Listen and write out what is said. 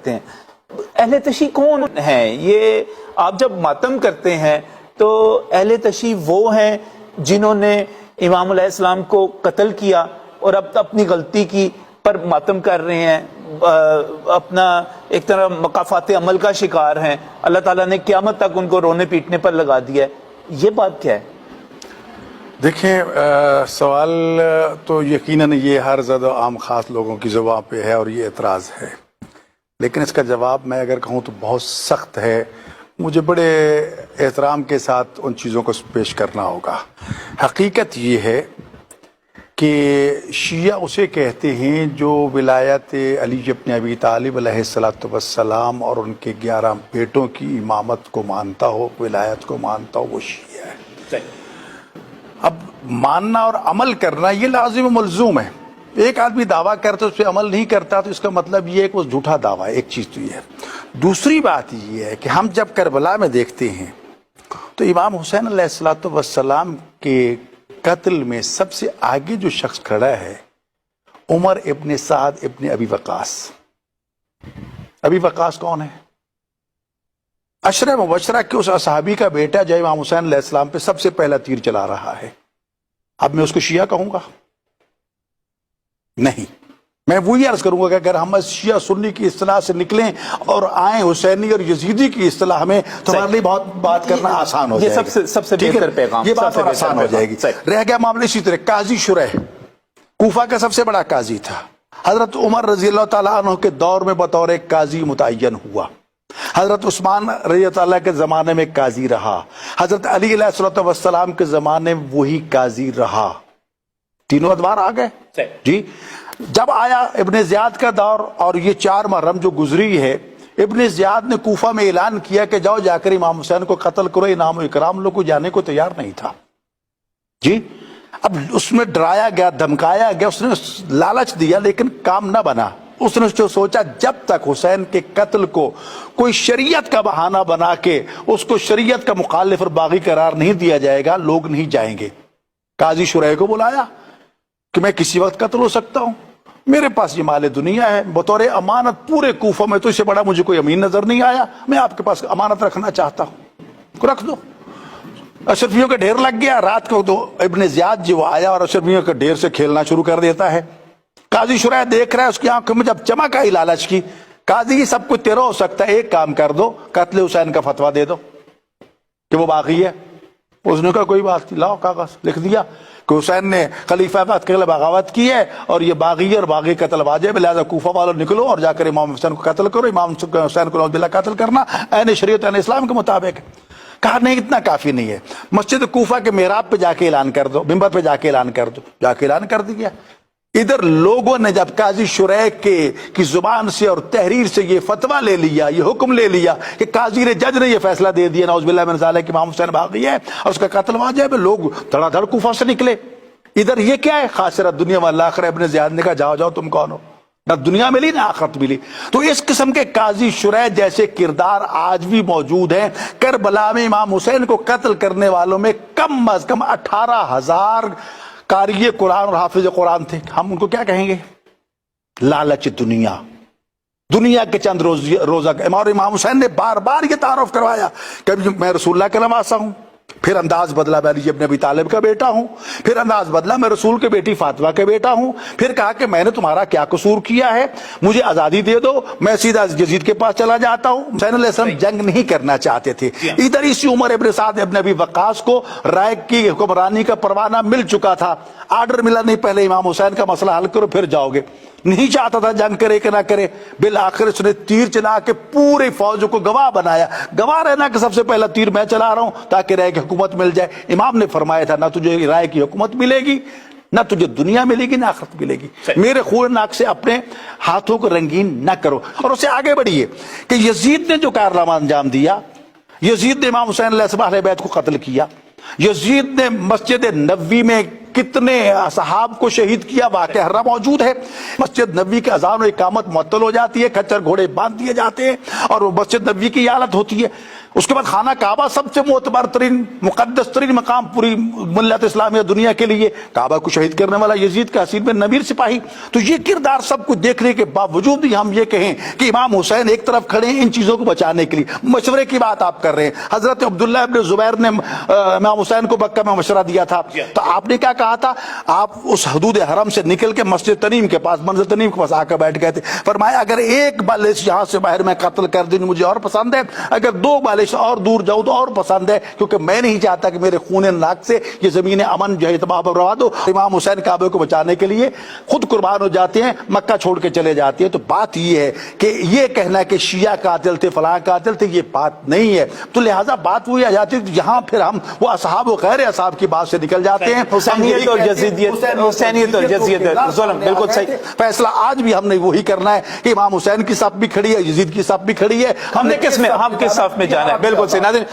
ہیں۔ اہل تشیع کون ہیں؟ یہ آپ جب ماتم کرتے ہیں تو اہل تشیع وہ ہیں جنہوں نے امام علیہ السلام کو قتل کیا اور اب اپنی غلطی کی پر ماتم کر رہے ہیں، اپنا ایک طرح مقافات عمل کا شکار ہیں، اللہ تعالیٰ نے قیامت تک ان کو رونے پیٹنے پر لگا دیا ہے۔ یہ بات کیا ہے؟ دیکھیں، سوال تو یقیناً یہ ہر زیادہ عام خاص لوگوں کی زبان پہ ہے اور یہ اعتراض ہے، لیکن اس کا جواب میں اگر کہوں تو بہت سخت ہے۔ مجھے بڑے احترام کے ساتھ ان چیزوں کو پیش کرنا ہوگا۔ حقیقت یہ ہے کہ شیعہ اسے کہتے ہیں جو ولایت علی ابن ابی طالب علیہ السلام اور ان کے 11 بیٹوں کی امامت کو مانتا ہو، ولایت کو مانتا ہو، وہ شیعہ ہے۔ اب ماننا اور عمل کرنا یہ لازم و ملزوم ہے۔ ایک آدمی دعویٰ کرتا اس پہ عمل نہیں کرتا تو اس کا مطلب یہ ہے کہ وہ جھوٹا دعویٰ ہے۔ ایک چیز تو یہ ہے۔ دوسری بات یہ ہے کہ ہم جب کربلا میں دیکھتے ہیں تو امام حسین علیہ السلام کے قتل میں سب سے آگے جو شخص کھڑا ہے عمر ابن سعد ابن ابی وقاص۔ ابی وقاص کون ہے؟ عشرہ مبشرہ کے اس صحابی کا بیٹا جو امام حسین علیہ السلام پہ سب سے پہلا تیر چلا رہا ہے۔ اب میں اس کو شیعہ کہوں گا؟ نہیں، میں وہی عرض کروں گا کہ اگر ہم شیعہ سنی کی اصطلاح سے نکلیں اور آئیں حسینی اور یزیدی کی اصطلاح میں تو ہمارے لیے بہت بات کرنا آسان ہو جائے گا۔ یہ سب سے بہتر پیغام، یہ بات آسان ہو جائے گی۔ رہ گیا معاملہ اسی طرح قاضی شریح، کوفہ کا سب سے بڑا قاضی تھا، حضرت عمر رضی اللہ تعالیٰ عنہ کے دور میں بطور ایک قاضی متعین ہوا، حضرت عثمان رضی اللہ تعالیٰ کے زمانے میں قاضی رہا، حضرت علی علیہ السلام کے زمانے میں وہی قاضی رہا۔ تینوں ادوار آ گئے جی۔ جب آیا ابن زیاد کا دور اور یہ 4 محرم جو گزری ہے، ابن زیاد نے کوفہ میں اعلان کیا کہ جاؤ جا کر امام حسین کو قتل کرو۔ انعام و اکرام لوگ کو جانے کو تیار نہیں تھا جی۔ اب اس میں ڈرایا گیا، دھمکایا گیا، اس نے لالچ دیا لیکن کام نہ بنا۔ اس نے جو سوچا جب تک حسین کے قتل کو کوئی شریعت کا بہانہ بنا کے اس کو شریعت کا مخالف اور باغی قرار نہیں دیا جائے گا، لوگ نہیں جائیں گے۔ قاضی شریح کو بلایا کہ میں کسی وقت قتل ہو سکتا ہوں، میرے پاس یہ مال دنیا ہے، بطور امانت پورے کوفہ میں تو اس سے بڑا مجھے کوئی امین نظر نہیں آیا، میں آپ کے پاس امانت رکھنا چاہتا ہوں، رکھ دو۔ اشرفیوں کا ڈھیر لگ گیا رات کو، تو ابن زیاد جو آیا اور اشرفیوں کے ڈھیر سے کھیلنا شروع کر دیتا ہے۔ قاضی شریح دیکھ رہا ہے، اس کی آنکھوں میں جب چمک آئی لالچ کی، قاضی سب کچھ تیرا ہو سکتا ہے، ایک کام کر دو، قتل حسین کا فتویٰ دے دو کہ وہ باغی ہے۔ اس نے کہا کوئی بات نہیں، لاؤ کاغذ، لکھ دیا کہ حسین نے خلیفہ بعد کے بغاوت کی ہے اور یہ باغی ہے اور باغی قتل واجب ہے، لہذا کوفہ والوں نکلو اور جا کر امام حسین کو قتل کرو۔ امام حسین کو نعوذ باللہ قتل کرنا عین شریعت عین اسلام کے مطابق ہے۔ کہا نہیں، اتنا کافی نہیں ہے، مسجد کوفہ کے محراب پہ جا کے اعلان کر دو، منبر پہ جا کے اعلان کر دو۔ جا کے اعلان کر دیا۔ ادھر لوگوں نے جب قاضی شریح کی زبان سے اور تحریر سے یہ فتویٰ لے لیا، یہ حکم لے لیا کہ قاضی نے، جج نے یہ فیصلہ دے دیا نعوذ باللہ من ذالک کہ امام حسین باغی ہے اور اس کا قتل واجب ہے، لوگ دھڑا دھڑ کوفہ سے نکلے۔ ادھر یہ کیا ہے؟ خاسرت دنیا والآخرہ۔ ابن زیاد نے کہا جاؤ جاؤ، تم کون ہو؟ نہ دنیا ملی نہ آخرت ملی۔ تو اس قسم کے قاضی شریح جیسے کردار آج بھی موجود ہیں۔ کربلا میں امام حسین کو قتل کرنے والوں میں کم از کم 18,000 قاری قرآن اور حافظ قرآن تھے۔ ہم ان کو کیا کہیں گے؟ لالچ دنیا، دنیا کے چند روزہ۔ اور امام حسین نے بار بار یہ تعارف کروایا کہ میں رسول اللہ کا نواسا ہوں، پھر انداز بدلا میں علی ابن ابی طالب کا بیٹا ہوں، پھر انداز بدلا میں رسول کے بیٹی فاطمہ کا بیٹا ہوں، پھر کہا کہ میں نے تمہارا کیا قصور کیا ہے، مجھے آزادی دے دو، میں سیدھا یزید کے پاس چلا جاتا ہوں۔ حسین علیہ السلام جنگ نہیں کرنا چاہتے تھے۔ ادھر اسی عمر ابن سعد ابن ابی وقاص کو رائے کی حکمرانی کا پروانہ مل چکا تھا، آرڈر ملا نہیں پہلے امام حسین کا مسئلہ حل کرو پھر جاؤ گے۔ نہیں چاہتا تھا جنگ کرے کہ نہ کرے، بالآخر اس نے تیر چلا کے پورے فوج کو گواہ بنایا، گواہ رہنا کہ سب سے پہلا تیر میں چلا رہا ہوں تاکہ رائے کی حکومت مل جائے۔ امام نے فرمایا تھا نہ تجھے رائے کی حکومت ملے گی، نہ تجھے دنیا ملے گی، نہ آخرت ملے گی۔ میرے خون ناک سے اپنے ہاتھوں کو رنگین نہ کرو۔ اور اسے آگے بڑھیے کہ یزید نے جو کارنامہ انجام دیا، یزید نے امام حسین علیہ السلام اہل بیت کو قتل کیا، یزید نے مسجد نبوی میں کتنے صحاب کو شہید کیا، واقعہ ہر موجود ہے۔ مسجد نبوی کے اذان و اقامت معطل ہو جاتی ہے، کچر گھوڑے باندھ دیے جاتے ہیں اور وہ مسجد نبوی کی حالت ہوتی ہے۔ اس کے بعد خانہ کعبہ سب سے معتبر ترین مقدس ترین مقام پوری ملت اسلامیہ دنیا کے لیے، کعبہ کو شہید کرنے والا یزید کا حسین بن نبیر سپاہی۔ تو یہ کردار سب کچھ دیکھنے کے باوجود بھی ہم یہ کہیں کہ امام حسین ایک طرف کھڑے ہیں ان چیزوں کو بچانے کے لیے، مشورے کی بات آپ کر رہے ہیں۔ حضرت عبداللہ ابن زبیر نے امام حسین کو مکہ میں مشورہ دیا تھا، تو آپ نے کیا کہا تھا؟ آپ اس حدود حرم سے نکل کے مسجد تنیم کے پاس، منزل تنیم کے پاس آ کر بیٹھ گئے تھے، فرمایا اگر ایک بالش یہاں سے باہر میں قتل کر دوں مجھے اور پسند ہے، اگر دو بالش اور دور جاؤں تو اور پسند ہے، کیونکہ میں نہیں چاہتا کہ میرے خون ناک سے یہ زمین امن جو ہے تباہ برباد ہو۔ امام حسین کعبے کو بچانے کے لیے خود قربان ہو جاتے ہیں، مکہ چھوڑ کے چلے جاتے ہیں۔ تو بات یہ ہے کہ یہ کہنا کہ شیعہ قاتل تھے فلاں قاتل تھے، یہ بات نہیں ہے۔ تو لہٰذا بات وہی آ جاتی ہے، یہاں پھر ہم وہ اصحاب و غیر اصحاب کی بات سے نکل جاتے ہیں۔ حسینیت اور یزیدیت، حسینیت اور یزیدیت ظلم، بالکل صحیح فیصلہ آج بھی ہم نے وہی کرنا ہے کہ امام حسین کی صف بھی کھڑی ہے، یزید کی صف بھی کھڑی ہے، ہم نے کس صف میں جانا ہے، بالکل صحیح۔ ناظرین